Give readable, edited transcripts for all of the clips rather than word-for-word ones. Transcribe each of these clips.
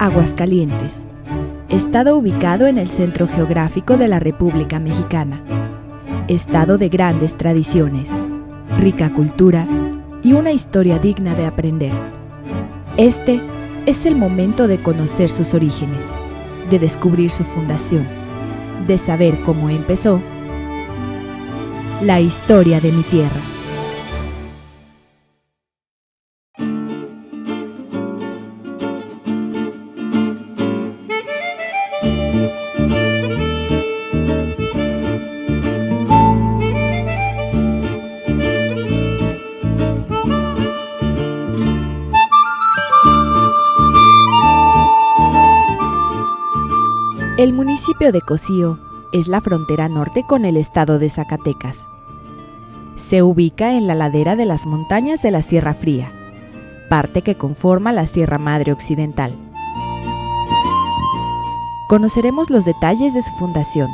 Aguascalientes, estado ubicado en el centro geográfico de la República Mexicana, estado de grandes tradiciones, rica cultura y una historia digna de aprender. Este es el momento de conocer sus orígenes, de descubrir su fundación, de saber cómo empezó la historia de mi tierra. El municipio de Cocío es la frontera norte con el estado de Zacatecas. Se ubica en la ladera de las montañas de la Sierra Fría, parte que conforma la Sierra Madre Occidental. Conoceremos los detalles de su fundación,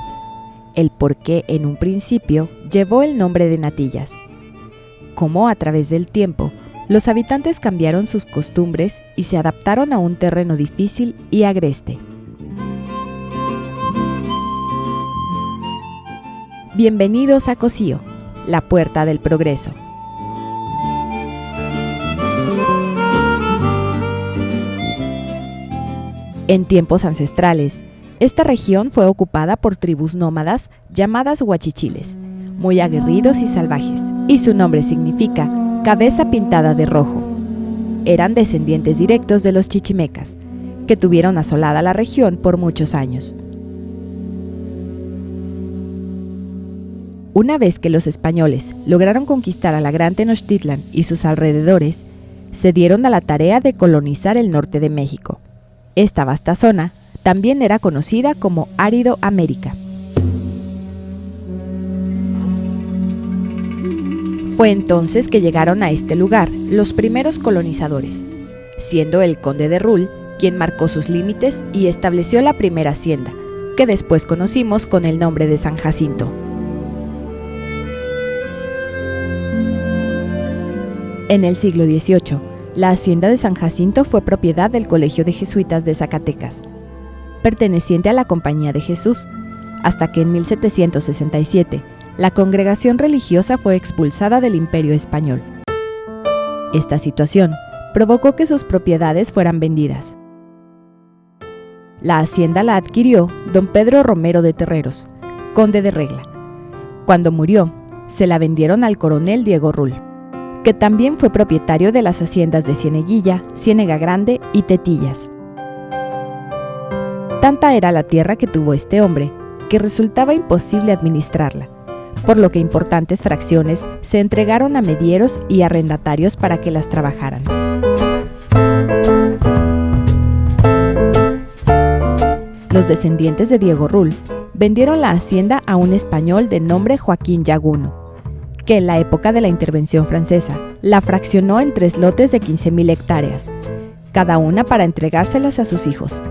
el por qué en un principio llevó el nombre de Natillas, cómo a través del tiempo los habitantes cambiaron sus costumbres y se adaptaron a un terreno difícil y agreste. Bienvenidos a Cocío, la puerta del progreso. En tiempos ancestrales, esta región fue ocupada por tribus nómadas llamadas huachichiles, muy aguerridos y salvajes, y su nombre significa cabeza pintada de rojo. Eran descendientes directos de los chichimecas, que tuvieron asolada la región por muchos años. Una vez que los españoles lograron conquistar a la Gran Tenochtitlan y sus alrededores, se dieron a la tarea de colonizar el norte de México. Esta vasta zona también era conocida como Árido América. Fue entonces que llegaron a este lugar los primeros colonizadores, siendo el conde de Rul quien marcó sus límites y estableció la primera hacienda, que después conocimos con el nombre de San Jacinto. En el siglo XVIII, la hacienda de San Jacinto fue propiedad del Colegio de Jesuitas de Zacatecas, perteneciente a la Compañía de Jesús, hasta que en 1767 la congregación religiosa fue expulsada del Imperio Español. Esta situación provocó que sus propiedades fueran vendidas. La hacienda la adquirió don Pedro Romero de Terreros, conde de Regla. Cuando murió, se la vendieron al coronel Diego Rul, que también fue propietario de las haciendas de Cieneguilla, Ciénega Grande y Tetillas. Tanta era la tierra que tuvo este hombre, que resultaba imposible administrarla, por lo que importantes fracciones se entregaron a medieros y arrendatarios para que las trabajaran. Los descendientes de Diego Rul vendieron la hacienda a un español de nombre Joaquín Yaguno, que en la época de la intervención francesa la fraccionó en 3 lotes de 15,000 hectáreas, cada una para entregárselas a sus hijos.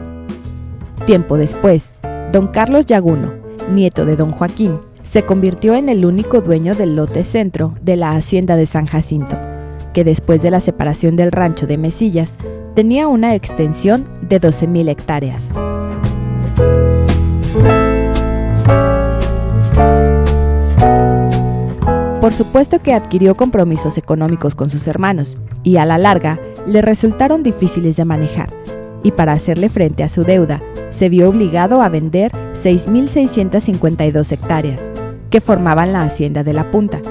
Tiempo después, don Carlos Yaguno, nieto de don Joaquín, se convirtió en el único dueño del lote centro de la hacienda de San Jacinto, que después de la separación del rancho de Mesillas, tenía una extensión de 12,000 hectáreas. Por supuesto que adquirió compromisos económicos con sus hermanos y a la larga le resultaron difíciles de manejar, y para hacerle frente a su deuda se vio obligado a vender 6,652 hectáreas que formaban la hacienda de La Punta,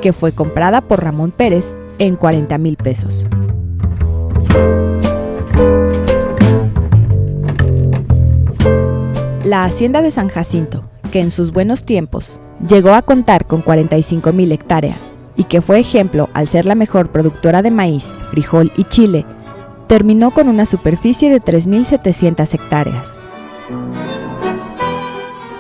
que fue comprada por Ramón Pérez en 40,000 pesos. La hacienda de San Jacinto, que en sus buenos tiempos llegó a contar con 45,000 hectáreas y que fue ejemplo al ser la mejor productora de maíz, frijol y chile, terminó con una superficie de 3,700 hectáreas.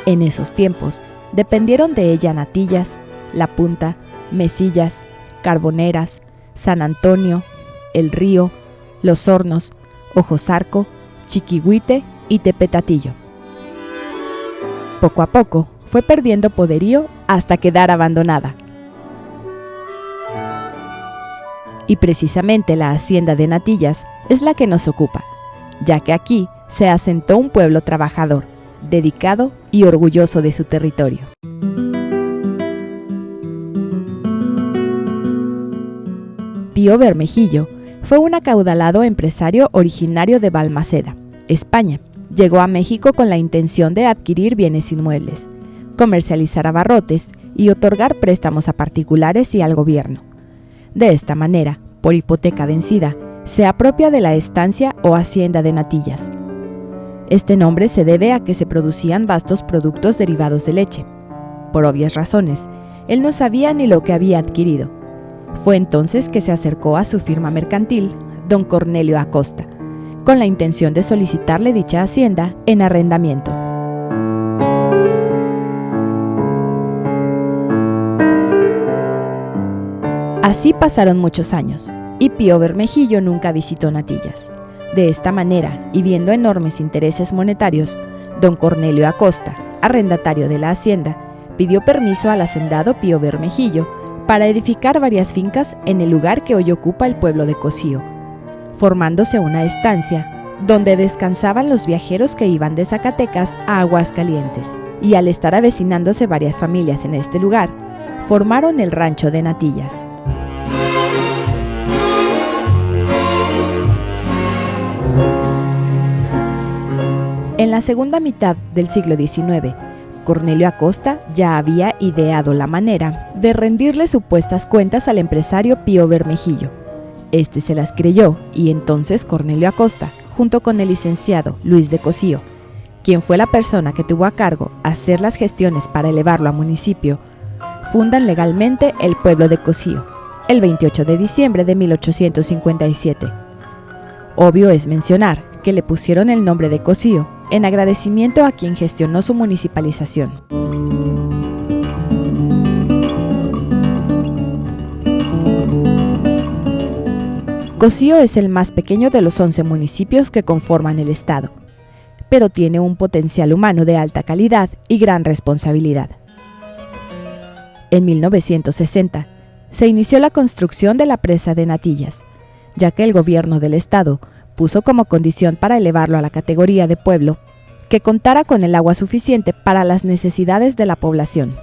En esos tiempos, dependieron de ella Natillas, La Punta, Mesillas, Carboneras, San Antonio, El Río, Los Hornos, Ojosarco, Chiquihuite y Tepetatillo. Poco a poco, fue perdiendo poderío hasta quedar abandonada. Y precisamente la hacienda de Natillas es la que nos ocupa, ya que aquí se asentó un pueblo trabajador, dedicado y orgulloso de su territorio. Pío Bermejillo fue un acaudalado empresario originario de Balmaceda, España. Llegó a México con la intención de adquirir bienes inmuebles, comercializar abarrotes y otorgar préstamos a particulares y al gobierno. De esta manera, por hipoteca vencida, se apropia de la estancia o hacienda de Natillas. Este nombre se debe a que se producían vastos productos derivados de leche. Por obvias razones, él no sabía ni lo que había adquirido. Fue entonces que se acercó a su firma mercantil, don Cornelio Acosta, con la intención de solicitarle dicha hacienda en arrendamiento. Así pasaron muchos años, y Pío Bermejillo nunca visitó Natillas. De esta manera, y viendo enormes intereses monetarios, don Cornelio Acosta, arrendatario de la hacienda, pidió permiso al hacendado Pío Bermejillo para edificar varias fincas en el lugar que hoy ocupa el pueblo de Cocío, formándose una estancia donde descansaban los viajeros que iban de Zacatecas a Aguascalientes, y al estar avecinándose varias familias en este lugar, formaron el rancho de Natillas. En la segunda mitad del siglo XIX, Cornelio Acosta ya había ideado la manera de rendirle supuestas cuentas al empresario Pío Bermejillo. Este se las creyó y entonces Cornelio Acosta, junto con el licenciado Luis de Cocío, quien fue la persona que tuvo a cargo hacer las gestiones para elevarlo a municipio, fundan legalmente el pueblo de Cocío, el 28 de diciembre de 1857. Obvio es mencionar que le pusieron el nombre de Cocío en agradecimiento a quien gestionó su municipalización. Cocío es el más pequeño de los 11 municipios que conforman el estado, pero tiene un potencial humano de alta calidad y gran responsabilidad. En 1960 se inició la construcción de la presa de Natillas, ya que el gobierno del estado puso como condición para elevarlo a la categoría de pueblo que contara con el agua suficiente para las necesidades de la población.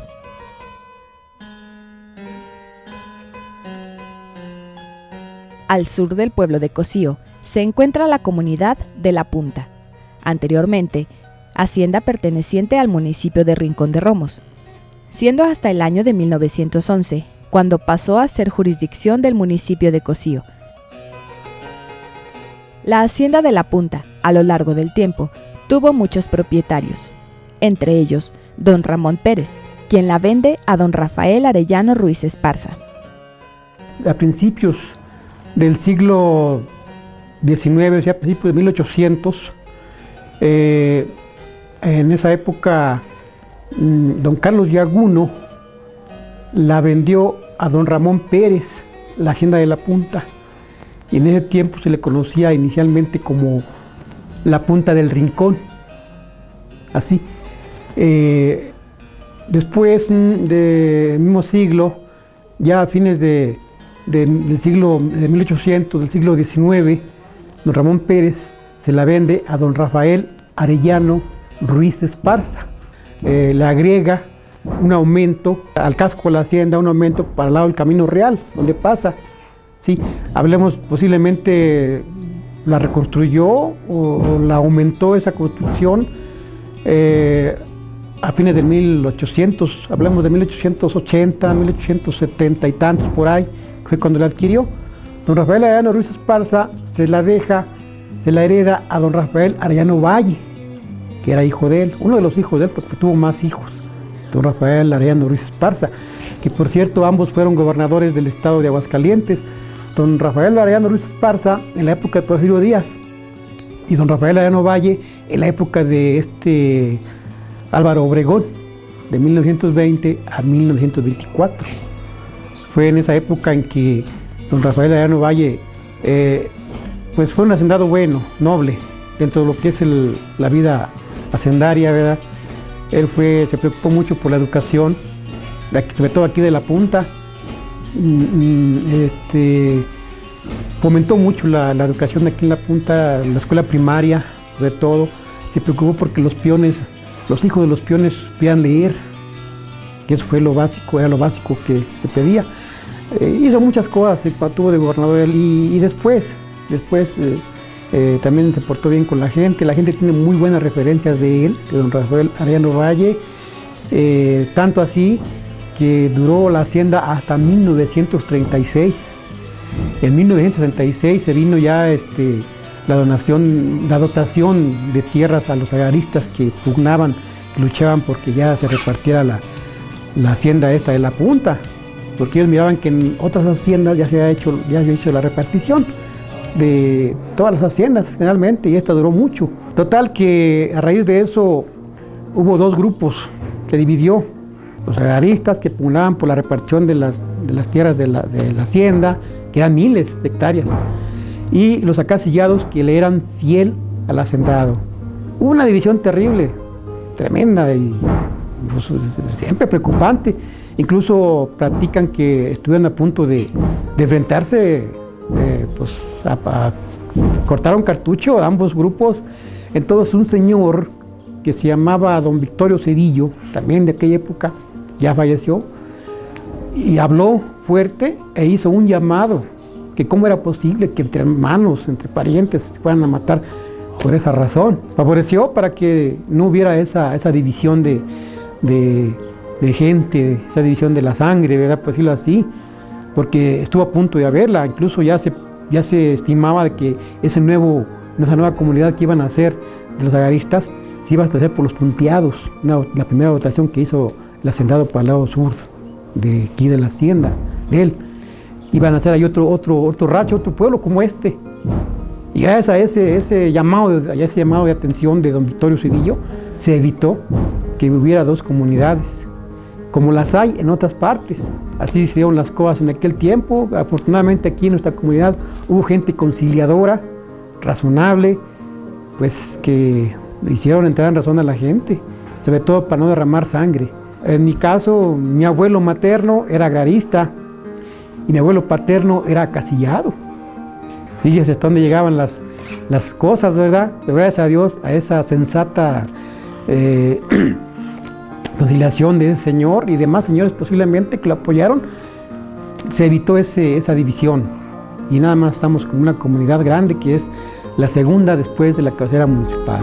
Al sur del pueblo de Cocío se encuentra la comunidad de La Punta, anteriormente hacienda perteneciente al municipio de Rincón de Romos, siendo hasta el año de 1911 cuando pasó a ser jurisdicción del municipio de Cocío. La hacienda de La Punta, a lo largo del tiempo, tuvo muchos propietarios, entre ellos don Ramón Pérez, quien la vende a don Rafael Arellano Ruiz Esparza. A principios del siglo XIX, o sea, a principios de 1800, en esa época don Carlos Yaguno la vendió a don Ramón Pérez, la hacienda de La Punta. Y en ese tiempo se le conocía inicialmente como La Punta del Rincón, así. Después del mismo siglo, ya a fines del siglo de 1800, del siglo XIX, don Ramón Pérez se la vende a don Rafael Arellano Ruiz Esparza. Le agrega un aumento al casco de la hacienda, un aumento para el lado del Camino Real, donde pasa. Sí, hablemos posiblemente la reconstruyó o la aumentó esa construcción a fines del 1800, hablamos de 1880, 1870 y tantos por ahí, fue cuando la adquirió. Don Rafael Arellano Ruiz Esparza se la hereda a don Rafael Arellano Valle, que era hijo de él, uno de los hijos de él, porque tuvo más hijos, don Rafael Arellano Ruiz Esparza, que por cierto ambos fueron gobernadores del estado de Aguascalientes. Don Rafael Arellano Ruiz Esparza en la época de Porfirio Díaz y don Rafael Arellano Valle en la época de Álvaro Obregón, de 1920 a 1924. Fue en esa época en que don Rafael Arellano Valle pues fue un hacendado bueno, noble, dentro de lo que es la vida hacendaria, ¿verdad? Él se preocupó mucho por la educación, sobre todo aquí de La Punta. fomentó mucho la educación aquí en La Punta, la escuela primaria, sobre todo. Se preocupó porque los hijos de los peones supieran leer, que eso fue lo básico, era lo básico que se pedía. Hizo muchas cosas cuando estuvo de gobernador y después también se portó bien con la gente tiene muy buenas referencias de él, de don Rafael Arellano Valle, tanto así que duró la hacienda hasta 1936. En 1936 se vino ya la dotación de tierras a los agaristas que pugnaban, que luchaban porque ya se repartiera la hacienda esta de La Punta, porque ellos miraban que en otras haciendas ya se había hecho la repartición de todas las haciendas generalmente, y esta duró mucho. Total que a raíz de eso hubo dos grupos, se dividió: los agaristas que pugnaban por la repartición de las tierras de la hacienda, que eran miles de hectáreas, y los acasillados que le eran fiel al hacendado. Hubo una división terrible, tremenda y pues, siempre preocupante. Incluso platican que estuvieron a punto de enfrentarse, cortaron cartucho a ambos grupos. Entonces un señor que se llamaba don Victorio Cedillo, también de aquella época, ya falleció, y habló fuerte e hizo un llamado, que cómo era posible que entre hermanos, entre parientes, se fueran a matar por esa razón. Favoreció para que no hubiera esa división de gente, esa división de la sangre, ¿verdad? Por decirlo así, porque estuvo a punto de haberla. Incluso ya se estimaba de que esa nueva comunidad que iban a hacer de los agaristas se iba a establecer por los punteados, la primera votación que hizo el hacendado para el lado sur de aquí de la hacienda de él. Iban a hacer ahí otro rancho, otro pueblo como este. Y gracias a ese llamado de atención de don Victorio Cedillo, se evitó que hubiera dos comunidades, como las hay en otras partes. Así se dieron las cosas en aquel tiempo. Afortunadamente aquí en nuestra comunidad hubo gente conciliadora, razonable, pues que hicieron entrar en razón a la gente, sobre todo para no derramar sangre. En mi caso, mi abuelo materno era agrarista y mi abuelo paterno era acasillado. Fíjense hasta dónde llegaban las cosas, ¿verdad? Pero gracias a Dios, a esa sensata conciliación de ese señor y demás señores posiblemente que lo apoyaron, se evitó esa división. Y nada más estamos como una comunidad grande que es la segunda después de la cabecera municipal.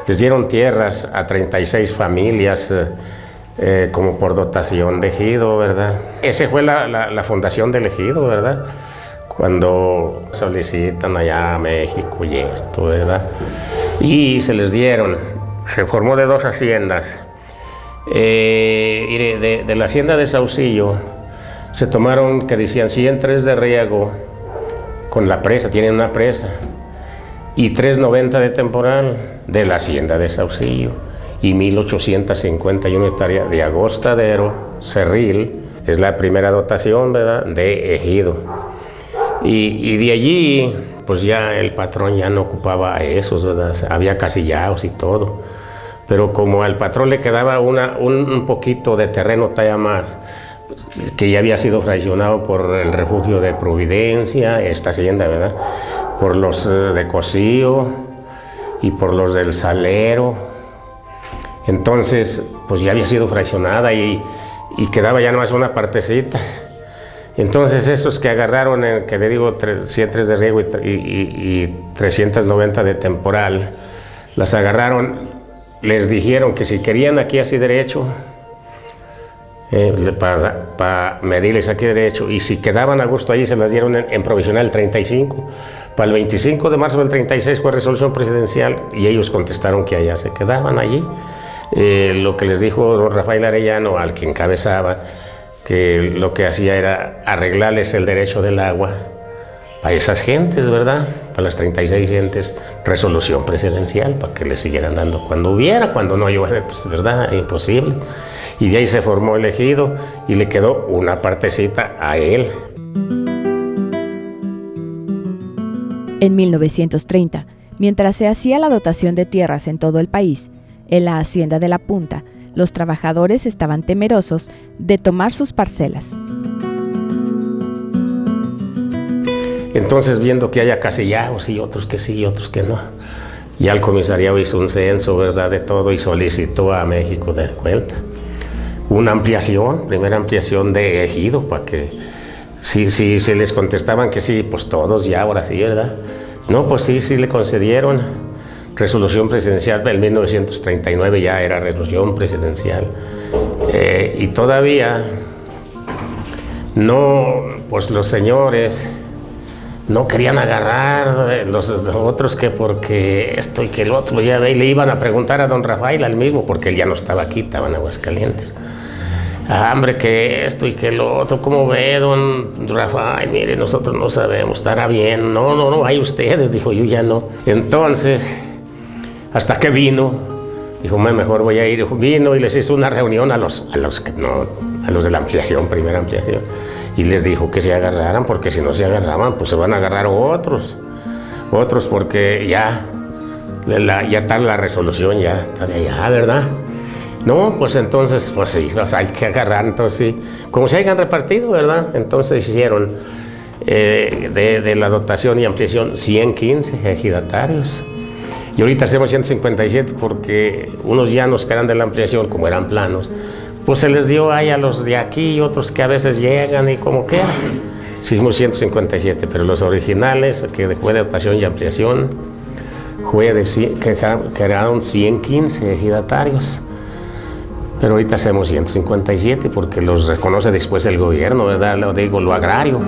Les dieron tierras a 36 familias como por dotación de ejido, ¿verdad? Esa fue la fundación del ejido, ¿verdad? Cuando solicitan allá a México y esto, ¿verdad? Y se les dieron, se formó de dos haciendas. De la hacienda de Saucillo se tomaron, que decían 103 de riego con la presa, tienen una presa, y 390 de temporal de la hacienda de Saucillo, y 1851 hectáreas de agostadero, cerril, es la primera dotación, ¿verdad?, de ejido. Y de allí, pues ya el patrón ya no ocupaba esos, ¿verdad?, había casillados y todo, pero como al patrón le quedaba un poquito de terreno talla más, que ya había sido fraccionado por el refugio de Providencia, esta hacienda, ¿verdad?, por los de Cocío y por los del Salero. Entonces, pues ya había sido fraccionada y quedaba ya nomás una partecita. Entonces esos que agarraron, que le digo 103 de riego y 390 de temporal, las agarraron, les dijeron que si querían aquí así derecho, para medirles aquí derecho, y si quedaban a gusto allí se las dieron en provisional el 35. Para el 25 de marzo del 36 fue resolución presidencial y ellos contestaron que allá se quedaban allí. Lo que les dijo don Rafael Arellano, al que encabezaba, que lo que hacía era arreglarles el derecho del agua a esas gentes, ¿verdad? Para las 36 gentes, resolución presidencial, para que le siguieran dando cuando hubiera, cuando no llueve, pues, ¿verdad? Imposible. Y de ahí se formó el ejido y le quedó una partecita a él. En 1930, mientras se hacía la dotación de tierras en todo el país, en la hacienda de La Punta, los trabajadores estaban temerosos de tomar sus parcelas. Entonces, viendo que haya casillados y otros que sí y otros que no, ya el comisariado hizo un censo, ¿verdad?, de todo y solicitó a México de cuenta una ampliación, primera ampliación de ejido, para que si se les contestaban que sí, pues todos ya, ahora sí, ¿verdad? No, pues sí le concedieron resolución presidencial. En 1939 ya era resolución presidencial. Y todavía no, pues los señores no querían agarrar los otros, que porque esto y que el otro, ya ve, y le iban a preguntar a don Rafael al mismo, porque él ya no estaba aquí, estaba en Aguascalientes. Hombre, que esto y que lo otro, ¿cómo ve, don Rafael? Mire, nosotros no sabemos, estará bien. No, hay ustedes, dijo, yo ya no. Entonces, hasta que vino, dijo, mejor voy a ir. Vino y les hizo una reunión a los de la ampliación, primera ampliación, y les dijo que se agarraran, porque si no se agarraban, pues se van a agarrar otros, porque ya está la resolución, ya está de allá, ¿verdad? No, pues entonces, pues sí, hay que agarrar, entonces sí, como se hayan repartido, ¿verdad? Entonces hicieron de la dotación y ampliación 115 ejidatarios. Y ahorita hacemos 157 porque unos llanos que eran de la ampliación, como eran planos, pues se les dio ahí a los de aquí y otros que a veces llegan y como quieran. Hicimos 157, pero los originales, que fue de dotación y ampliación, quedaron 115 ejidatarios. Pero ahorita hacemos 157 porque los reconoce después el gobierno, ¿verdad? Lo agrario.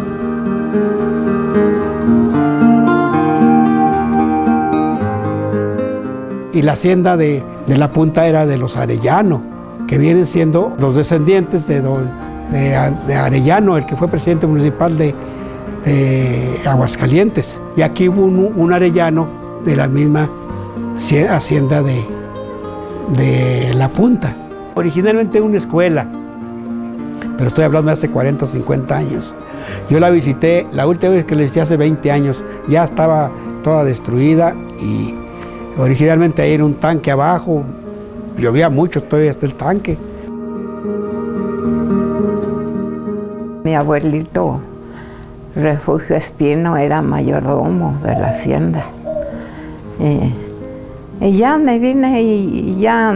Y la hacienda de La Punta era de los Arellano, que vienen siendo los descendientes de Arellano, el que fue presidente municipal de Aguascalientes. Y aquí hubo un Arellano de la misma hacienda de La Punta. Originalmente una escuela, pero estoy hablando de hace 40 o 50 años. Yo la visité, la última vez que la visité hace 20 años, ya estaba toda destruida y originalmente ahí era un tanque abajo, llovía mucho, todavía está el tanque. Mi abuelito Refugio Espino era mayordomo de la hacienda. Y ya me vine y ya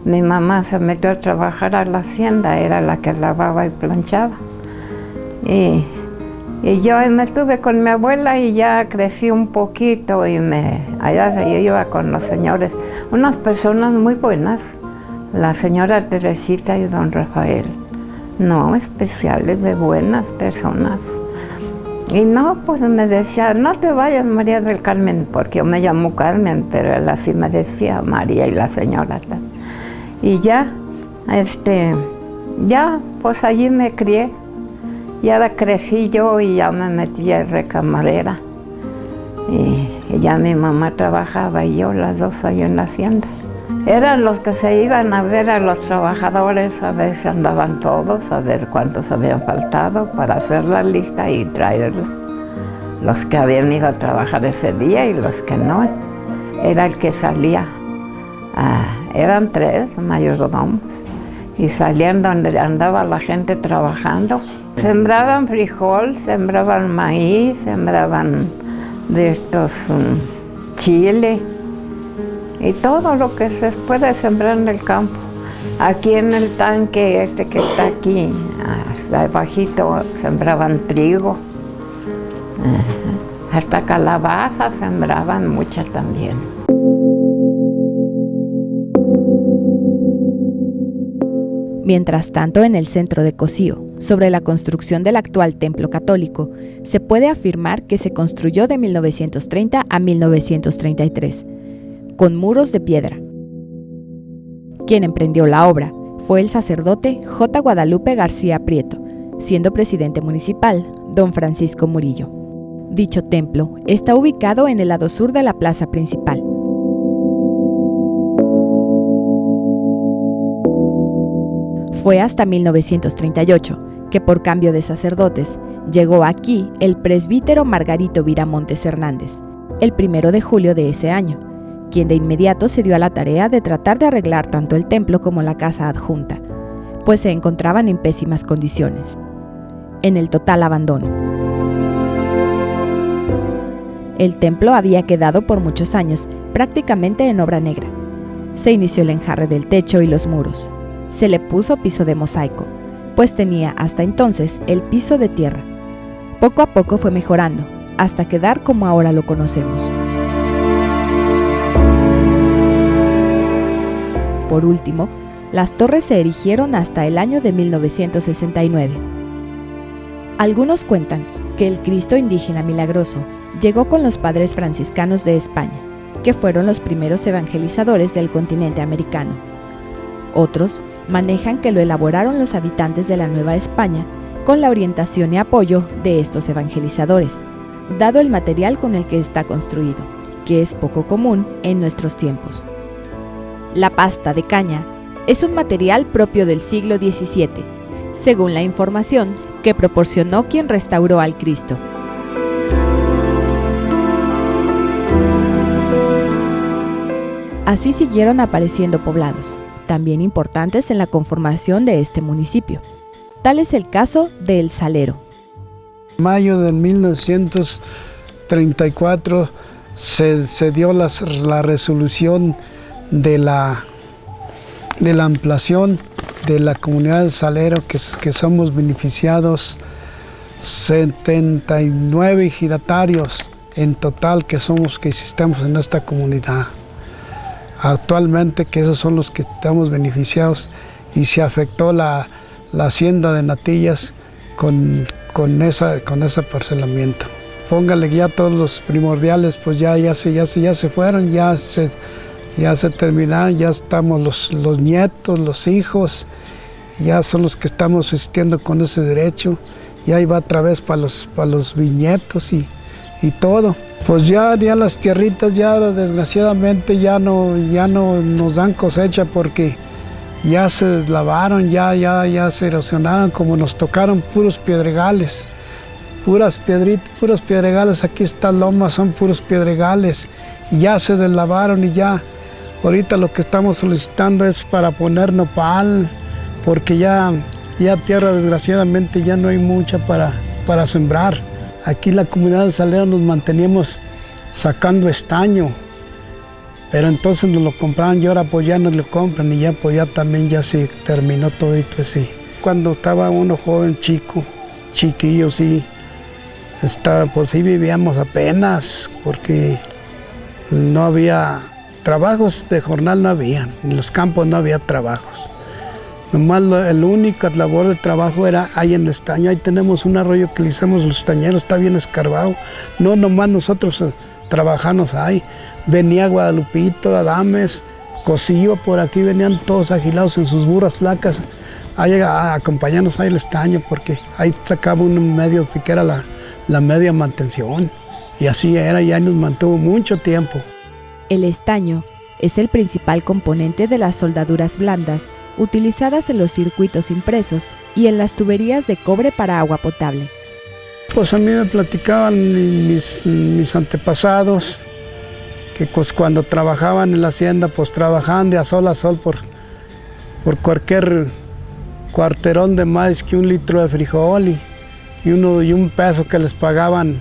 mi mamá se metió a trabajar a la hacienda, era la que lavaba y planchaba. Y yo me estuve con mi abuela y ya crecí un poquito y allá yo iba con los señores, unas personas muy buenas, la señora Teresita y don Rafael, no, especiales, de buenas personas. Y no, pues me decía, no te vayas, María del Carmen, porque yo me llamo Carmen, pero él así me decía, María y la señora. Y ya, pues allí me crié. Y ahora crecí yo y ya me metí de recamarera. Y ya mi mamá trabajaba y yo, las dos ahí en la hacienda. Eran los que se iban a ver a los trabajadores, a ver si andaban todos, a ver cuántos habían faltado para hacer la lista y traerla. Los que habían ido a trabajar ese día y los que no. Era el que salía. Eran 3 mayordomos y salían donde andaba la gente trabajando. Sembraban frijol, sembraban maíz, sembraban de estos chile y todo lo que se puede sembrar en el campo. Aquí en el tanque que está aquí, abajito, sembraban trigo, hasta calabaza sembraban muchas también. Mientras tanto, en el centro de Cocío, sobre la construcción del actual templo católico, se puede afirmar que se construyó de 1930 a 1933, con muros de piedra. Quien emprendió la obra fue el sacerdote J. Guadalupe García Prieto, siendo presidente municipal don Francisco Murillo. Dicho templo está ubicado en el lado sur de la plaza principal. Fue hasta 1938 que, por cambio de sacerdotes, llegó aquí el presbítero Margarito Viramontes Hernández, el 1 de julio de ese año, quien de inmediato se dio a la tarea de tratar de arreglar tanto el templo como la casa adjunta, pues se encontraban en pésimas condiciones, en el total abandono. El templo había quedado por muchos años prácticamente en obra negra. Se inició el enjarre del techo y los muros. Se le puso piso de mosaico, pues tenía hasta entonces el piso de tierra. Poco a poco fue mejorando, hasta quedar como ahora lo conocemos. Por último, las torres se erigieron hasta el año de 1969. Algunos cuentan que el Cristo indígena milagroso llegó con los padres franciscanos de España, que fueron los primeros evangelizadores del continente americano. Otros manejan que lo elaboraron los habitantes de la Nueva España con la orientación y apoyo de estos evangelizadores, dado el material con el que está construido, que es poco común en nuestros tiempos. La pasta de caña es un material propio del siglo XVII, según la información que proporcionó quien restauró al Cristo. Así siguieron apareciendo poblados, también importantes en la conformación de este municipio. Tal es el caso de El Salero. En mayo de 1934 se dio la resolución de la ampliación de la comunidad del Salero, que somos beneficiados 79 ejidatarios en total que existamos en esta comunidad. Actualmente que esos son los que estamos beneficiados, y se afectó la hacienda de Natillas con ese parcelamiento. Póngale ya todos los primordiales, pues ya se fueron, ya se terminaron, ya estamos los nietos, los hijos, ya son los que estamos asistiendo con ese derecho, y ahí va otra vez para los bisnietos y todo. Pues ya las tierritas ya desgraciadamente ya no nos dan cosecha, porque ya se deslavaron, ya se erosionaron, como nos tocaron puros piedregales, puras piedregales. Aquí está loma, son puros piedregales, y ya se deslavaron, y ya ahorita lo que estamos solicitando es para poner nopal, porque ya tierra desgraciadamente ya no hay mucha para sembrar. Aquí en la comunidad del Salero nos manteníamos sacando estaño, pero entonces nos lo compraban y ahora pues ya no lo compran, y ya pues ya también ya se terminó todo esto así. Cuando estaba uno joven, chiquillo, sí, pues sí vivíamos apenas, porque no había trabajos de jornal, no había, en los campos no había trabajos. Nomás el único labor de trabajo era ahí en el estaño. Ahí tenemos un arroyo que le hicimos los estañeros, está bien escarbado. No nomás nosotros trabajamos ahí. Venía Guadalupito, Adames, Cocío, por aquí venían todos agilados en sus burras flacas a acompañarnos ahí el estaño, porque ahí sacaba un medio que era la media mantención. Y así era, y ahí nos mantuvo mucho tiempo. El estaño es el principal componente de las soldaduras blandas utilizadas en los circuitos impresos y en las tuberías de cobre para agua potable. Pues a mí me platicaban mis antepasados que pues cuando trabajaban en la hacienda, pues trabajaban de a sol por cualquier cuarterón de maíz, que un litro de frijol y un peso que les pagaban,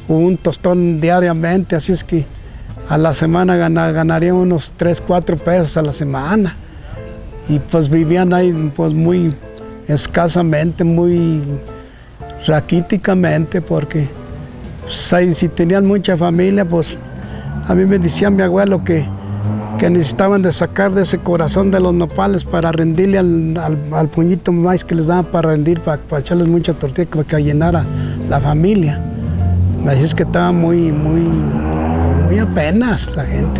un tostón diariamente, así es que a la semana ganarían unos 3, 4 pesos a la semana. Y pues vivían ahí pues muy escasamente, muy raquíticamente, porque pues, ahí, si tenían mucha familia, pues a mí me decía mi abuelo que que necesitaban de sacar de ese corazón de los nopales para rendirle al puñito de maíz que les daban para rendir, para echarles mucha tortilla, para que llenara la familia. Así es que estaba muy apenas la gente.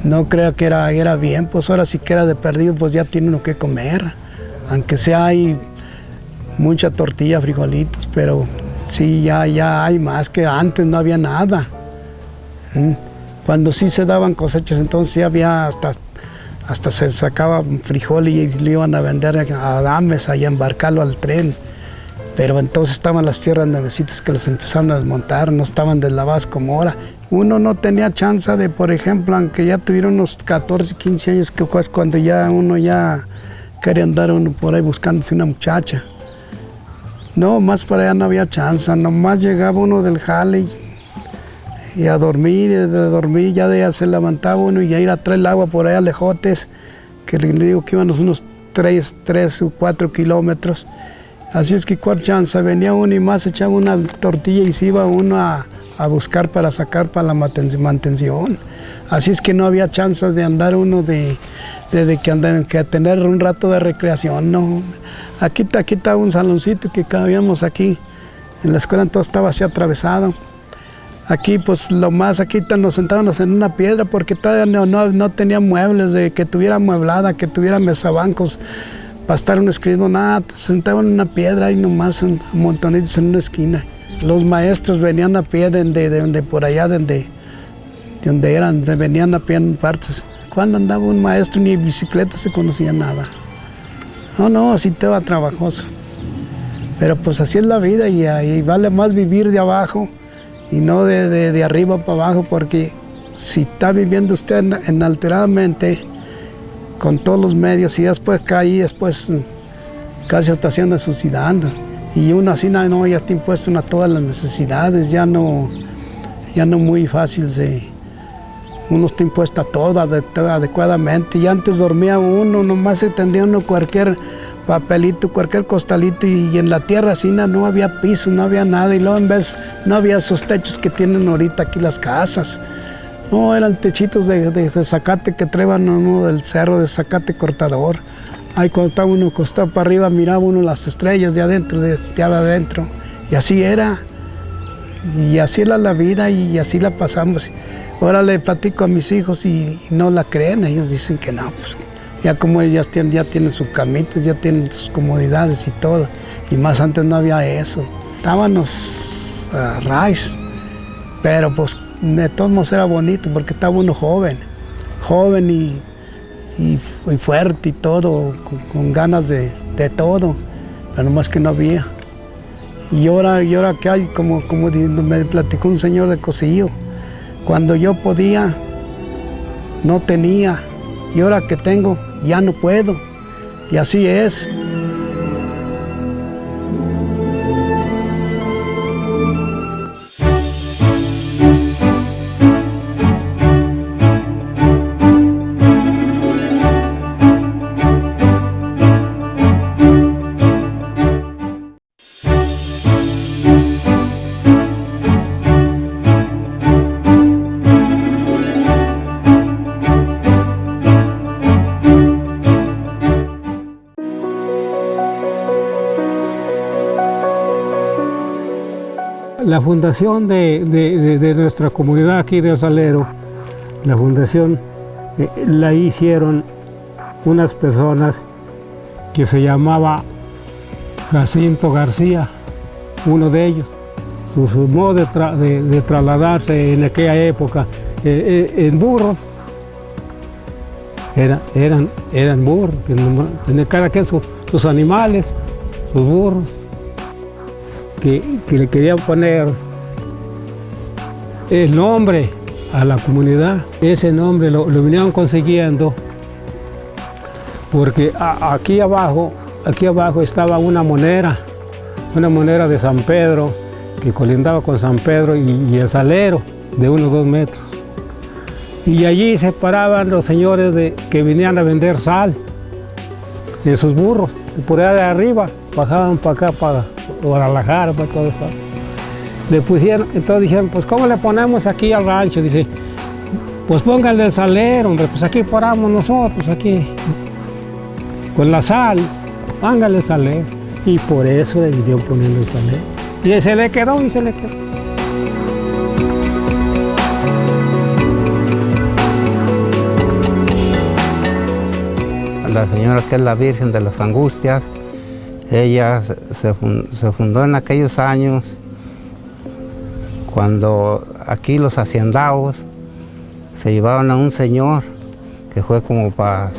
No creo que era bien, pues ahora sí que era de perdido, pues ya tiene uno que comer. Aunque sea hay mucha tortilla, frijolitos, pero sí, ya hay más, que antes no había nada. Cuando sí se daban cosechas, entonces sí había hasta se sacaba frijol y lo iban a vender a Adames, allá a embarcarlo al tren. Pero entonces estaban las tierras nuevecitas que los empezaron a desmontar, no estaban deslavadas como ahora. Uno no tenía chance de, por ejemplo, aunque ya tuviera unos 14, 15 años, que es cuando ya uno ya quería andar uno por ahí buscándose una muchacha. No, más para allá no había chance, nomás llegaba uno del jale y a dormir, y de dormir ya de allá se levantaba uno y a ir a traer el agua por allá lejotes, que le digo que iban unos 3 o 4 kilómetros. Así es que cuál chance, venía uno y más echaba una tortilla y se iba uno a buscar para sacar para la mantención. Así es que no había chance de andar uno que tener un rato de recreación, no. Aquí estaba un saloncito que cabíamos aquí, en la escuela entonces estaba así atravesado. Aquí pues lo más, aquí nos sentábamos en una piedra porque todavía no tenía muebles, de que tuviera amueblada, que tuviera mesabancos para estar uno escribiendo, nada, se sentaban en una piedra y nomás montonitos en una esquina. Los maestros venían a pie de por allá, de donde eran, venían a pie en partes. Cuando andaba un maestro ni en bicicleta se conocía nada. No, así te va trabajoso. Pero pues así es la vida y vale más vivir de abajo y no de arriba para abajo, porque si está viviendo usted inalteradamente con todos los medios y después cae, después casi hasta se anda suicidando. Y uno así no, ya está impuesto a todas las necesidades, ya no muy fácil uno está impuesto a todo adecuadamente. Y antes dormía uno, nomás se tendía uno cualquier papelito, cualquier costalito, y en la tierra así no había piso, no había nada, y luego en vez no había esos techos que tienen ahorita aquí las casas. No, eran techitos de zacate que traían uno del cerro de zacate cortador. Ahí cuando estaba uno acostado para arriba, miraba uno las estrellas de adentro, y así era. Y así era la vida y así la pasamos. Ahora le platico a mis hijos y no la creen, ellos dicen que no, pues ya como ellos ya tienen sus camitas, ya tienen sus comodidades y todo, y más antes no había eso. Estábamos a raíz, pero pues de todos modos era bonito porque estaba uno joven y fuerte y todo, con ganas de todo, pero nomás que no había. Y ahora que hay, como me platicó un señor de Cosillo, cuando yo podía, no tenía, y ahora que tengo, ya no puedo, y así es. La fundación de nuestra comunidad aquí de Salero, la fundación la hicieron unas personas que se llamaba Jacinto García, uno de ellos. Su modo de trasladarse en aquella época en burros, eran burros, que tenía cada quien sus animales, sus burros. Que le querían poner el nombre a la comunidad. Ese nombre lo vinieron consiguiendo porque aquí abajo estaba una monera de San Pedro, que colindaba con San Pedro y el Salero, de unos 2 metros. Y allí se paraban los señores que venían a vender sal en sus burros, y por allá de arriba bajaban para acá, para Guadalajara, para todo eso. Le pusieron, entonces dijeron, pues ¿cómo le ponemos aquí al rancho? Dice, Pues póngale el salero, hombre, pues aquí paramos nosotros, aquí, con la sal, póngale el salero. Y por eso le dio poniendo el salero. Y se le quedó y se le quedó. La señora que es la Virgen de las Angustias, ella se fundó en aquellos años cuando aquí los haciendados se llevaban a un señor que fue como para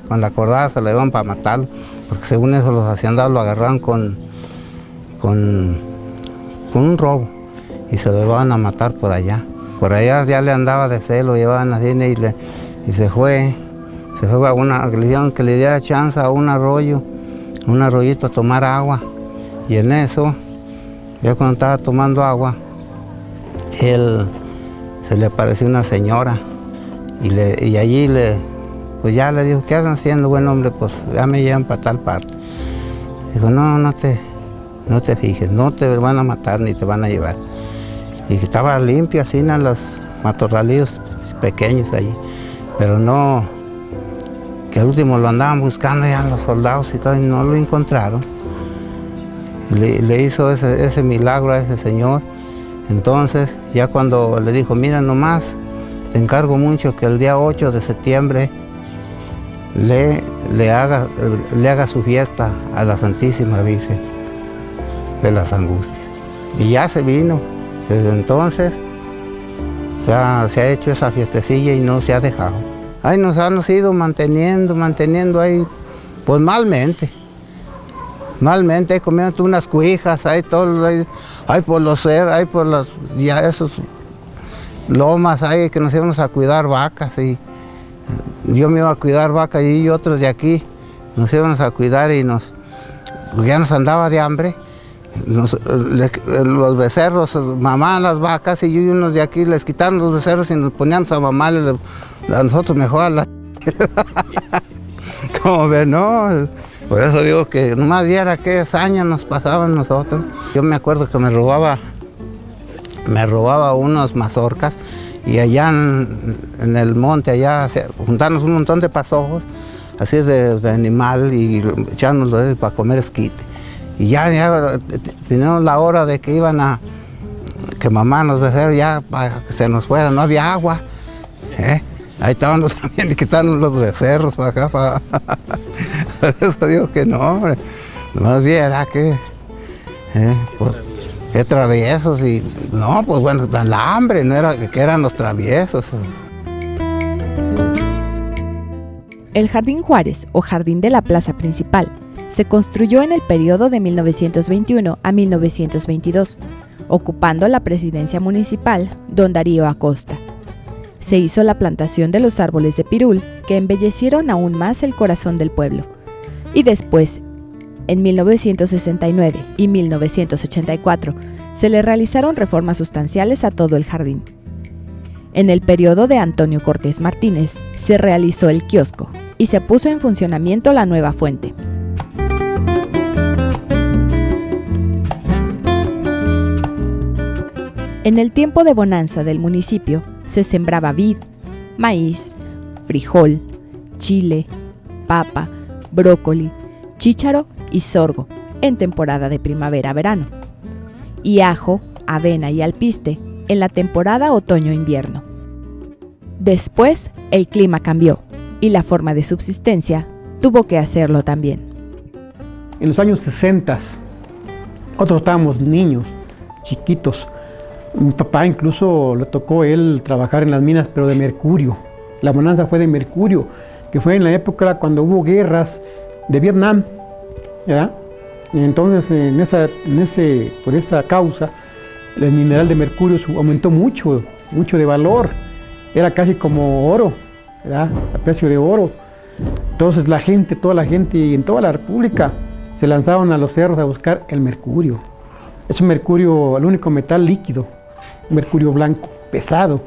con la cordada se le iban para matarlo, porque según eso los haciendados lo agarraban con un robo y se lo iban a matar por allá. Por allá ya le andaba de celo, lo llevaban así y se fue a una, le dijeron que le diera chance a un arroyito a tomar agua. Y en eso, ya cuando estaba tomando agua, se le apareció una señora y allí pues ya le dijo, ¿qué hacen haciendo, buen hombre? Pues ya me llevan para tal parte. Dijo, no te fijes, no te van a matar ni te van a llevar. Y que estaba limpio así en los matorralillos pequeños allí, pero no, que al último lo andaban buscando ya los soldados y todo, y no lo encontraron. Le hizo ese milagro a ese señor. Entonces, ya cuando le dijo, mira nomás, te encargo mucho que el día 8 de septiembre le haga su fiesta a la Santísima Virgen de las Angustias. Y ya se vino. Desde entonces se ha hecho esa fiestecilla y no se ha dejado. Ahí nos han ido manteniendo ahí, pues malmente, comiendo unas cuijas, ahí por los cerros, ahí por las, ya esos lomas ahí que nos íbamos a cuidar vacas, y yo me iba a cuidar vacas y otros de aquí nos íbamos a cuidar y pues ya nos andaba de hambre. Los becerros mamaban las vacas y unos de aquí les quitaron los becerros y nos poníamos a mamar a nosotros mejor a la... Como ven, no, por eso digo que nomás viera qué hazaña nos pasaban nosotros. Yo me acuerdo que me robaba unos mazorcas y allá en el monte, allá juntarnos un montón de pasojos así de animal y echárnoslo para comer esquite. Y ya teníamos la hora de que que mamá nos becerros ya para que se nos fuera, no había agua. Ahí estaban también quitando los becerros para acá. Por eso digo que no, hombre. Nomás viera que, pues, qué traviesos y no, pues bueno, la hambre no era que eran los traviesos. El Jardín Juárez, o Jardín de la Plaza Principal, se construyó en el periodo de 1921 a 1922, ocupando la presidencia municipal don Darío Acosta. Se hizo la plantación de los árboles de pirul, que embellecieron aún más el corazón del pueblo. Y después, en 1969 y 1984, se le realizaron reformas sustanciales a todo el jardín. En el periodo de Antonio Cortés Martínez, se realizó el kiosco y se puso en funcionamiento la nueva fuente. En el tiempo de bonanza del municipio, se sembraba vid, maíz, frijol, chile, papa, brócoli, chícharo y sorgo en temporada de primavera-verano, y ajo, avena y alpiste en la temporada otoño-invierno. Después, el clima cambió y la forma de subsistencia tuvo que hacerlo también. En los años 60, nosotros estábamos niños, chiquitos. Mi papá incluso le tocó él trabajar en las minas, pero de mercurio. La bonanza fue de mercurio, que fue en la época cuando hubo guerras de Vietnam, ¿verdad? Y entonces, por esa causa, el mineral de mercurio aumentó mucho de valor. Era casi como oro, ¿verdad? A precio de oro. Entonces toda la gente y en toda la República se lanzaban a los cerros a buscar el mercurio. Es un mercurio, el único metal líquido, un mercurio blanco, pesado.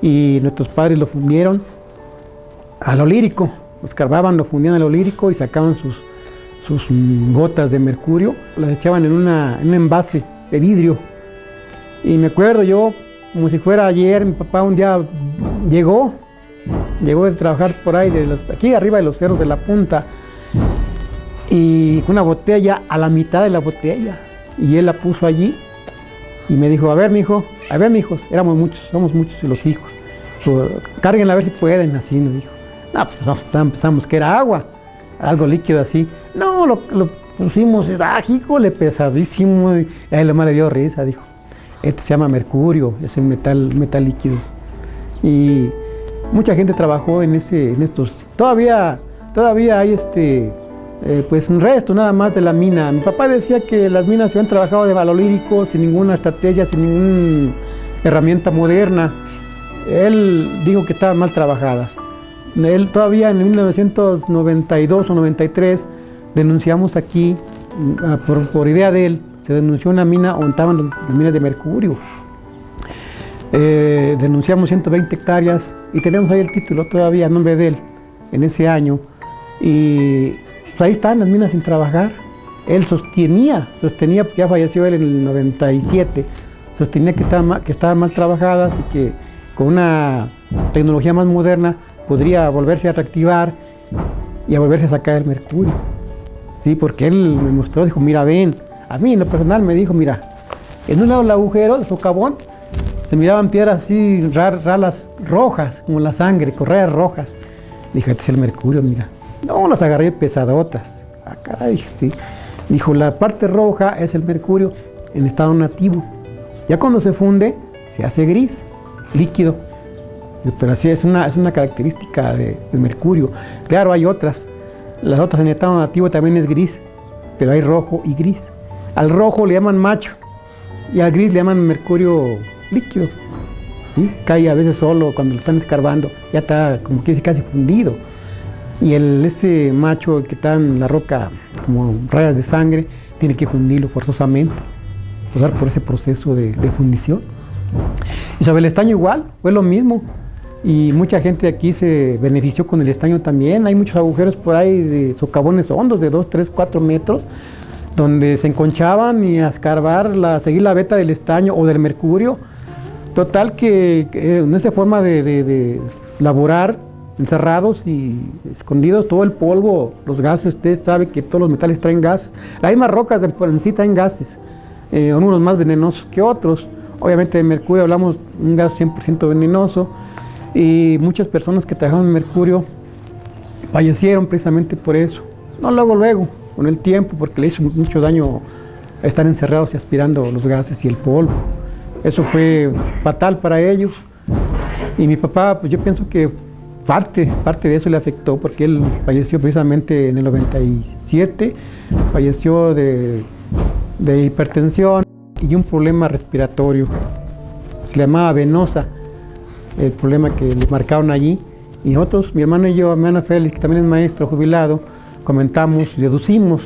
Y nuestros padres lo fundieron a lo lírico. Lo escarbaban, lo fundían a lo lírico y sacaban sus gotas de mercurio. Las echaban en un envase de vidrio. Y me acuerdo yo como si fuera ayer. Mi papá un día llegó de trabajar por ahí, aquí arriba de los cerros de la punta, y con una botella a la mitad de la botella, y él la puso allí y me dijo, a ver, mijos, éramos muchos, somos muchos los hijos, pues, cárguenla a ver si pueden, así nos dijo. No, pues pensamos que era agua, algo líquido así. No, lo pusimos, híjole, pesadísimo, y a él le dio risa, dijo. Este se llama mercurio, es el metal líquido. Y mucha gente trabajó en estos. Todavía hay pues un resto nada más de la mina. Mi papá decía que las minas se habían trabajado de valolírico, sin ninguna estrategia, sin ninguna herramienta moderna. Él dijo que estaban mal trabajadas. Él todavía en 1992 o 93 denunciamos aquí, por idea de él, se denunció una mina donde estaban las minas de mercurio. Denunciamos 120 hectáreas y tenemos ahí el título todavía a nombre de él en ese año. Y pues ahí están las minas sin trabajar. Él sostenía, porque ya falleció él en el 97, sostenía que estaban mal trabajadas y que con una tecnología más moderna podría volverse a reactivar y a volverse a sacar el mercurio. Sí, porque él me mostró, dijo, mira, ven. A mí en lo personal me dijo, mira, en un lado del agujero del socavón se miraban piedras así ralas rojas, como la sangre, correas rojas. Dije, este es el mercurio, mira. No, las agarré pesadotas. Ah, caray, sí. Dijo, la parte roja es el mercurio en estado nativo. Ya cuando se funde, se hace gris, líquido. Pero así es una característica del mercurio. Claro, hay otras. Las otras en estado nativo también es gris, pero hay rojo y gris. Al rojo le llaman macho y al gris le llaman mercurio líquido. ¿Sí? Cae a veces solo cuando lo están escarbando, ya está como que casi fundido. Y ese macho que está en la roca como rayas de sangre, tiene que fundirlo forzosamente, pasar por ese proceso de fundición. Y sobre el estaño igual, fue lo mismo. Y mucha gente aquí se benefició con el estaño también. Hay muchos agujeros por ahí de socavones hondos de 2, 3, 4 metros, donde se enconchaban y a escarbar, seguir la veta del estaño o del mercurio. Total que en esa forma de laborar, encerrados y escondidos, todo el polvo, los gases, usted sabe que todos los metales traen gases. Las mismas rocas en sí traen gases, unos más venenosos que otros. Obviamente de mercurio hablamos de un gas 100% venenoso. Y muchas personas que trabajaban en mercurio fallecieron precisamente por eso. No luego, con el tiempo, porque le hizo mucho daño estar encerrados y aspirando los gases y el polvo. Eso fue fatal para ellos. Y mi papá, pues yo pienso que parte de eso le afectó, porque él falleció precisamente en el 97, falleció de hipertensión y un problema respiratorio. Se le llamaba venosa, el problema que le marcaron allí. Y nosotros, mi hermano y yo, mi hermana Félix, que también es maestro jubilado, comentamos y deducimos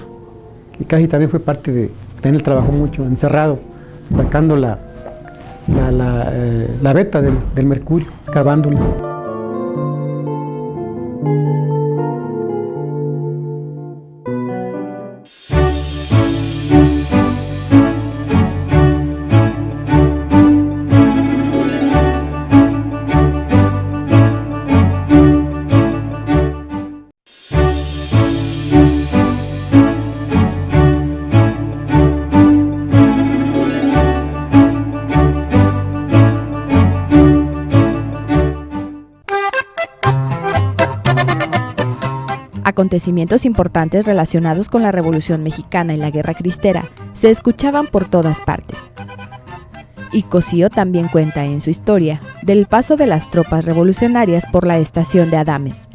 que casi también fue parte de tener el trabajo mucho, encerrado, sacando la veta del mercurio, escarbándola. Acontecimientos importantes relacionados con la Revolución Mexicana y la Guerra Cristera se escuchaban por todas partes. Y Cosío también cuenta en su historia del paso de las tropas revolucionarias por la estación de Adames,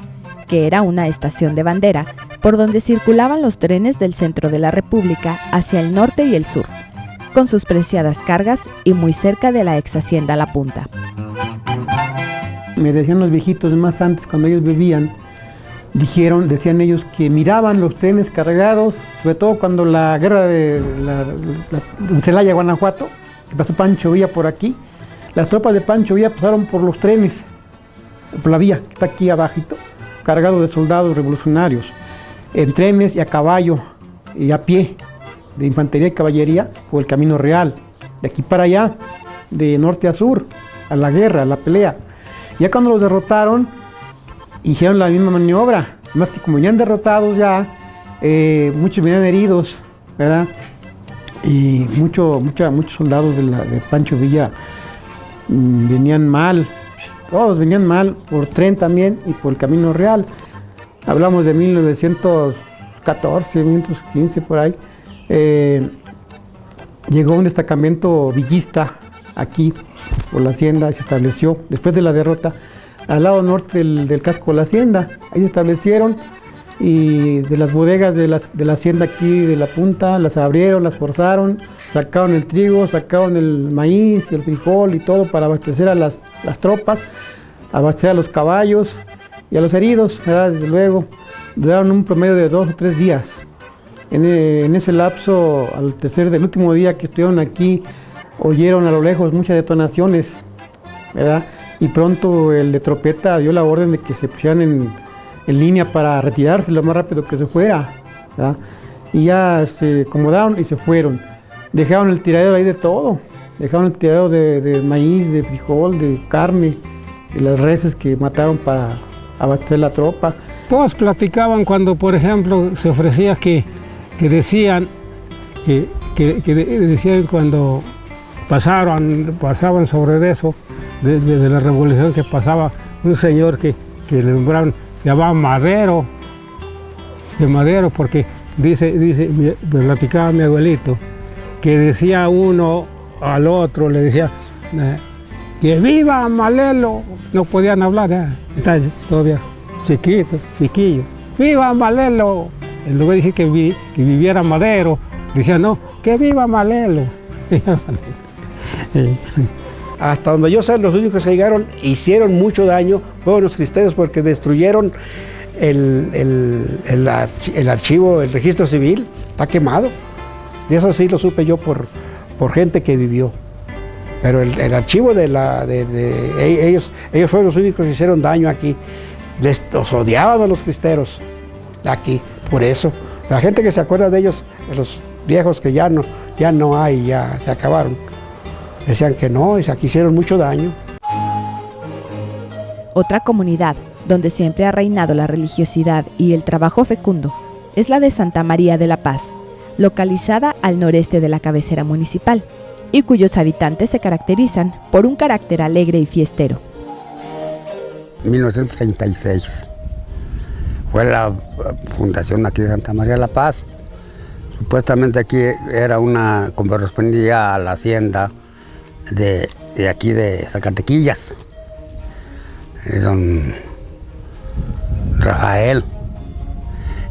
que era una estación de bandera por donde circulaban los trenes del centro de la República hacia el norte y el sur, con sus preciadas cargas y muy cerca de la ex hacienda La Punta. Me decían los viejitos más antes, cuando ellos vivían, decían ellos que miraban los trenes cargados, sobre todo cuando la guerra de Celaya, Guanajuato, que pasó Pancho Villa por aquí. Las tropas de Pancho Villa pasaron por los trenes, por la vía que está aquí abajito, cargados de soldados revolucionarios, en trenes y a caballo y a pie, de infantería y caballería, por el Camino Real, de aquí para allá. de norte a sur, a la guerra, a la pelea. Ya cuando los derrotaron, hicieron la misma maniobra, más que como venían derrotados ya, muchos venían heridos, ¿verdad? Y muchos soldados de Pancho Villa venían mal, todos venían mal, por tren también y por el Camino Real. Hablamos de 1914, 1915 por ahí. Llegó un destacamento villista aquí por la hacienda y se estableció después de la derrota al lado norte del casco de la hacienda. Ahí se establecieron y de las bodegas de la hacienda aquí de la punta las abrieron, las forzaron, sacaron el trigo, sacaron el maíz, el frijol y todo para abastecer a las tropas, abastecer a los caballos y a los heridos, ¿verdad? Desde luego. Duraron un promedio de 2 o 3 días. En ese lapso, del último día que estuvieron aquí, oyeron a lo lejos muchas detonaciones, ¿verdad? Y pronto el de Tropeta dio la orden de que se pusieran en línea para retirarse lo más rápido que se fuera, ¿verdad? Y ya se acomodaron y se fueron. Dejaron el tiradero ahí de todo. Dejaron el tiradero de maíz, de frijol, de carne, de las reses que mataron para abastecer la tropa. Todos platicaban cuando, por ejemplo, se ofrecía que decían cuando pasaban sobre eso, de la revolución, que pasaba un señor que le nombraron, llamaba Madero, de Madero, porque me platicaba mi abuelito, que decía uno al otro, le decía, que viva Malelo, no podían hablar, está todavía chiquillo, viva Malelo. En lugar de decir que viviera Madero, decía no, que viva Malelo. Hasta donde yo sé, los únicos que llegaron hicieron mucho daño fueron los cristeros, porque destruyeron el archivo, el registro civil, está quemado. De eso sí lo supe yo por gente que vivió. Pero el archivo ellos fueron los únicos que hicieron daño aquí. Los odiaban a los cristeros aquí, por eso. La gente que se acuerda de ellos, de los viejos que ya no hay, ya se acabaron, decían que no, y aquí hicieron mucho daño. Otra comunidad donde siempre ha reinado la religiosidad y el trabajo fecundo es la de Santa María de la Paz, localizada al noreste de la cabecera municipal, y cuyos habitantes se caracterizan por un carácter alegre y fiestero. 1936 fue la fundación aquí de Santa María de la Paz. Supuestamente aquí era como correspondía a la hacienda de aquí de Zacatequillas, don Rafael.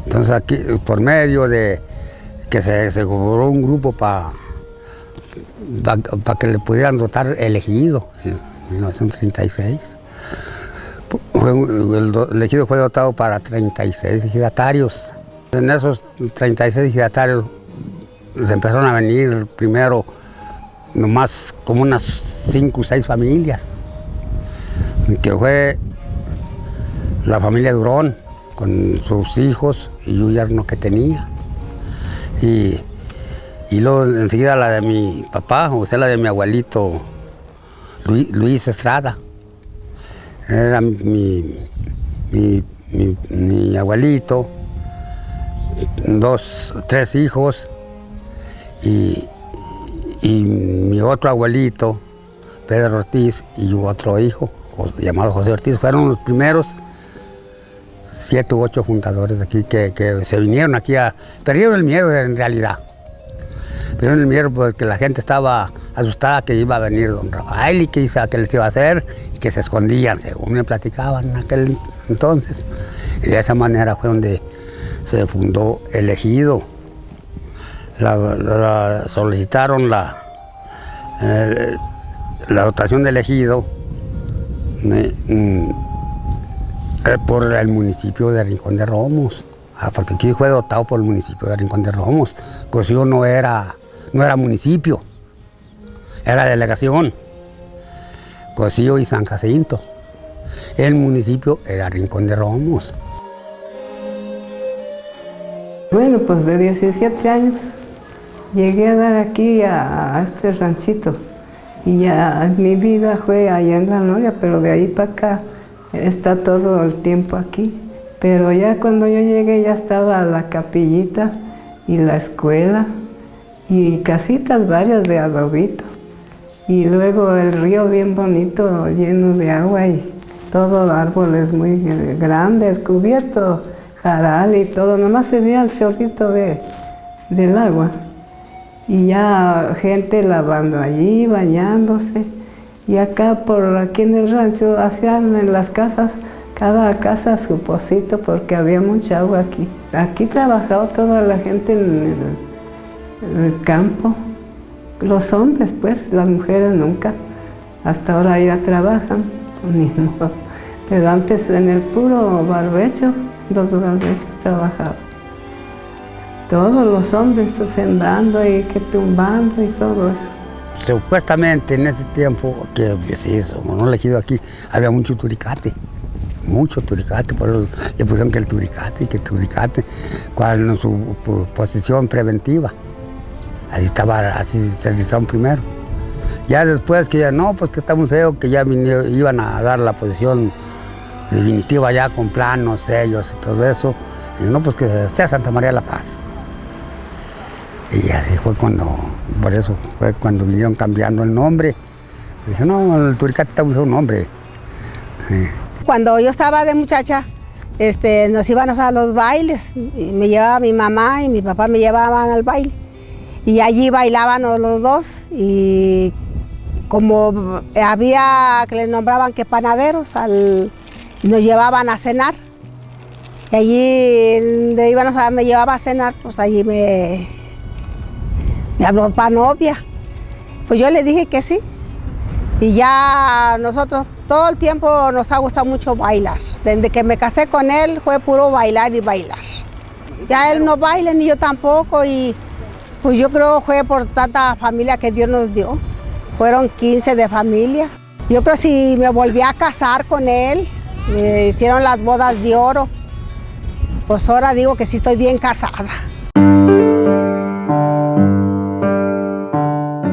Entonces aquí, por medio de que se cobró un grupo para que le pudieran dotar elegido en 1936. El elegido fue dotado para 36 ejidatarios. En esos 36 ejidatarios se empezaron a venir primero nomás como unas 5 o 6 familias, que fue la familia Durón con sus hijos y un yerno que tenía. Y luego enseguida la de mi papá, o sea, la de mi abuelito Luis Estrada. Era mi abuelito, 3 hijos, y mi otro abuelito, Pedro Ortiz, y otro hijo, llamado José Ortiz. Fueron los primeros 7 u 8 fundadores aquí que se vinieron aquí perdieron el miedo en realidad. Perdieron el miedo porque la gente estaba asustada que iba a venir don Rafael y que les iba a hacer, y que se escondían, según me platicaban en aquel entonces. Y de esa manera fue donde se fundó el ejido. Solicitaron la dotación del ejido por el municipio de Rincón de Romos, porque aquí fue dotado por el municipio de Rincón de Romos. Cosío no era municipio, era delegación. Cosío y San Jacinto. El municipio era Rincón de Romos. Bueno, pues de 17 años llegué a dar aquí a este ranchito. Y ya mi vida fue allá en La Noria, pero de ahí para acá está todo el tiempo aquí. Pero ya cuando yo llegué ya estaba la capillita y la escuela y casitas varias de adobito. Y luego el río bien bonito, lleno de agua y todos árboles muy grandes, cubiertos, jaral y todo. Nomás se veía el chorrito del agua. Y ya gente lavando allí, bañándose. Y acá aquí en el rancho hacían en las casas, cada casa su pocito porque había mucha agua aquí. Aquí trabajaba toda la gente en el campo. Los hombres pues, las mujeres nunca. Hasta ahora ya trabajan, ni modo. Pero antes en el puro barbecho, los barbechos trabajaban. Todos los hombres sembrando y que tumbando y todo eso. Supuestamente en ese tiempo, que sí, no elegido aquí, había mucho turicate, por eso le pusieron que el turicate, cuál en su posición preventiva. Así se registraron primero. Ya después que ya no, pues que está muy feo, que ya iban a dar la posición definitiva ya con planos, sellos y todo eso. Y no, pues que sea Santa María de la Paz. Y así fue por eso fue cuando vinieron cambiando el nombre. Dije, no, el turicate está muy feo nombre. Sí. Cuando yo estaba de muchacha, nos íbamos a los bailes. Y me llevaba mi mamá y mi papá me llevaban al baile. Y allí bailábamos los dos. Y como había que les nombraban que panaderos, nos llevaban a cenar. Y allí me llevaba a cenar, pues allí me habló para novia. Pues yo le dije que sí. Y ya nosotros todo el tiempo nos ha gustado mucho bailar. Desde que me casé con él fue puro bailar y bailar. Ya él no baila ni yo tampoco y pues yo creo que fue por tanta familia que Dios nos dio. Fueron 15 de familia. Yo creo que si me volví a casar con él, me hicieron las bodas de oro, pues ahora digo que sí estoy bien casada.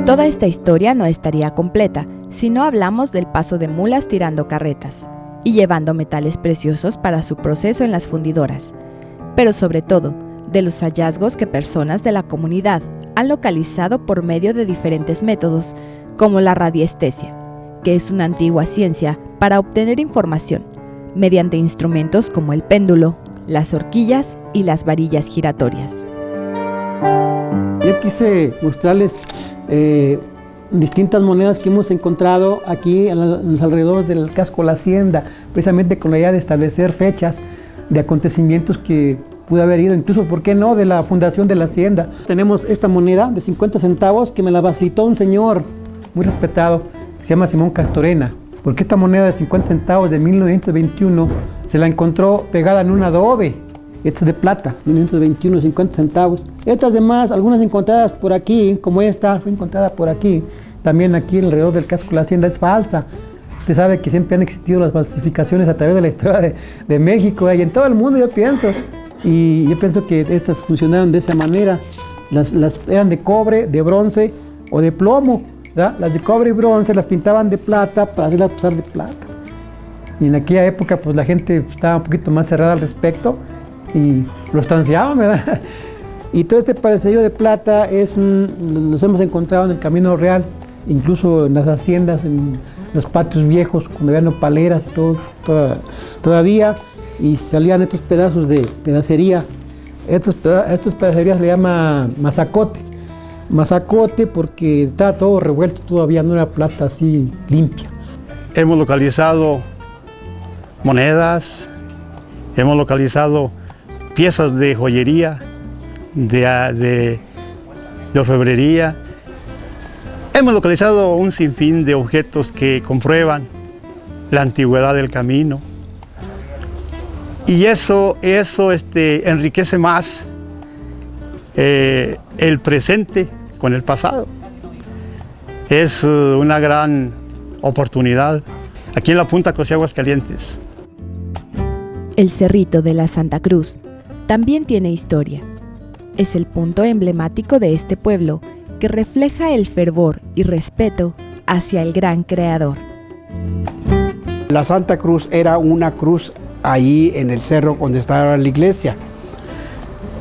Toda esta historia no estaría completa si no hablamos del paso de mulas tirando carretas y llevando metales preciosos para su proceso en las fundidoras, pero sobre todo de los hallazgos que personas de la comunidad han localizado por medio de diferentes métodos, como la radiestesia, que es una antigua ciencia para obtener información, mediante instrumentos como el péndulo, las horquillas y las varillas giratorias. Yo quise mostrarles distintas monedas que hemos encontrado aquí en los alrededores del casco de la hacienda, precisamente con la idea de establecer fechas de acontecimientos que pudo haber ido, incluso, ¿por qué no?, de la fundación de la hacienda. Tenemos esta moneda de 50 centavos que me la facilitó un señor muy respetado, que se llama Simón Castorena, porque esta moneda de 50 centavos de 1921 se la encontró pegada en un adobe. Esta es de plata, 1921, 50 centavos. Estas demás, algunas encontradas por aquí, como esta, fue encontrada por aquí. También aquí alrededor del casco de la hacienda es falsa. Usted sabe que siempre han existido las falsificaciones a través de la historia de México y en todo el mundo, yo pienso. Y yo pienso que estas funcionaron de esa manera. Las eran de cobre, de bronce o de plomo, ¿verdad? Las de cobre y bronce las pintaban de plata para hacerlas pasar de plata. Y en aquella época pues la gente estaba un poquito más cerrada al respecto y lo estanciaban, ¿verdad? Y todo este padecerio de plata los hemos encontrado en el Camino Real, incluso en las haciendas, en los patios viejos, cuando había nopaleras y todo, todavía, y salían estos pedazos de pedacería. Estos pedacerías le llama mazacote. Mazacote porque estaba todo revuelto, todavía no era plata así limpia. Hemos localizado monedas, hemos localizado piezas de joyería, de orfebrería. Hemos localizado un sinfín de objetos que comprueban la antigüedad del camino. Y eso enriquece más el presente con el pasado. Es una gran oportunidad aquí en la Punta Cosí, Aguascalientes. El Cerrito de la Santa Cruz también tiene historia. Es el punto emblemático de este pueblo que refleja el fervor y respeto hacia el gran Creador. La Santa Cruz era una cruz ahí en el cerro donde estaba la iglesia.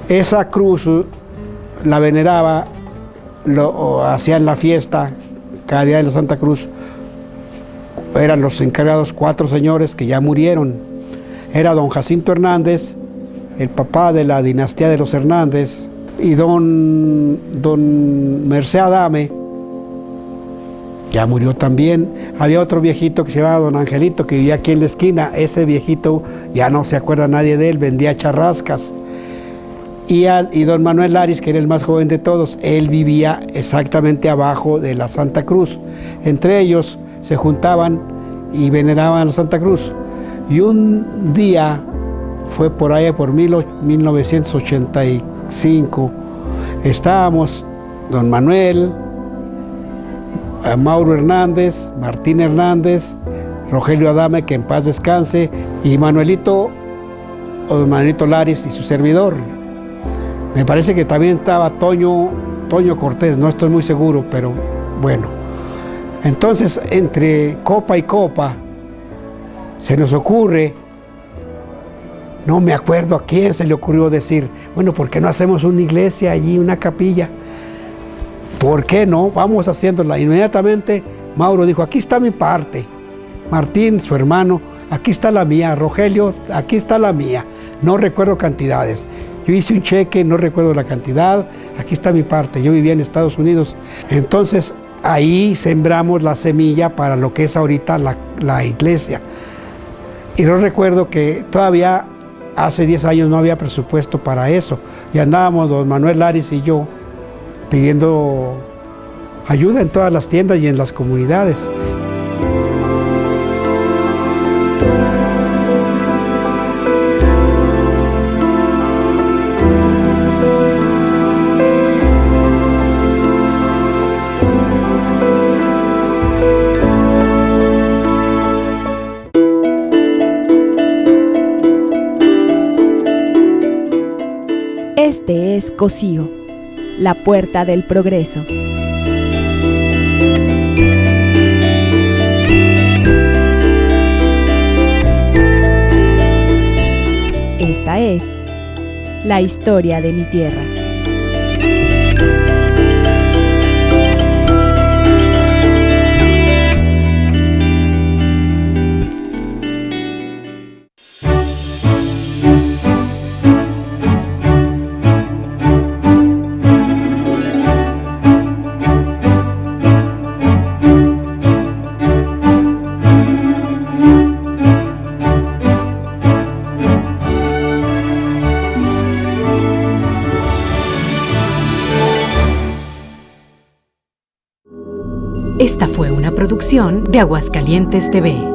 Esa cruz la veneraba, hacían la fiesta cada día de la Santa Cruz. Eran los encargados 4 señores que ya murieron. Era don Jacinto Hernández, el papá de la dinastía de los Hernández, y don Merced Adame, ya murió también. Había otro viejito que se llamaba don Angelito, que vivía aquí en la esquina. Ese viejito ya no se acuerda nadie de él, vendía charrascas. Y don Manuel Laris, que era el más joven de todos, él vivía exactamente abajo de la Santa Cruz. Entre ellos se juntaban y veneraban a la Santa Cruz. Y un día, fue por allá por 1985, estábamos don Manuel, Mauro Hernández, Martín Hernández, Rogelio Adame, que en paz descanse, y Manuelito, o don Manuelito Laris y su servidor. Me parece que también estaba Toño Cortés, no estoy muy seguro, pero bueno. Entonces, entre copa y copa, se nos ocurre, no me acuerdo a quién se le ocurrió decir, bueno, ¿por qué no hacemos una iglesia allí, una capilla? ¿Por qué no? Vamos haciéndola. Inmediatamente Mauro dijo, aquí está mi parte. Martín, su hermano, aquí está la mía. Rogelio, aquí está la mía. No recuerdo cantidades. Yo hice un cheque, no recuerdo la cantidad. Aquí está mi parte. Yo vivía en Estados Unidos. Entonces, ahí sembramos la semilla para lo que es ahorita la iglesia. Y no recuerdo que todavía hace 10 años no había presupuesto para eso. Y andábamos don Manuel Laris y yo pidiendo ayuda en todas las tiendas y en las comunidades. Este es Cocío, la puerta del progreso. Esta es la historia de mi tierra. Esta fue una producción de Aguascalientes TV.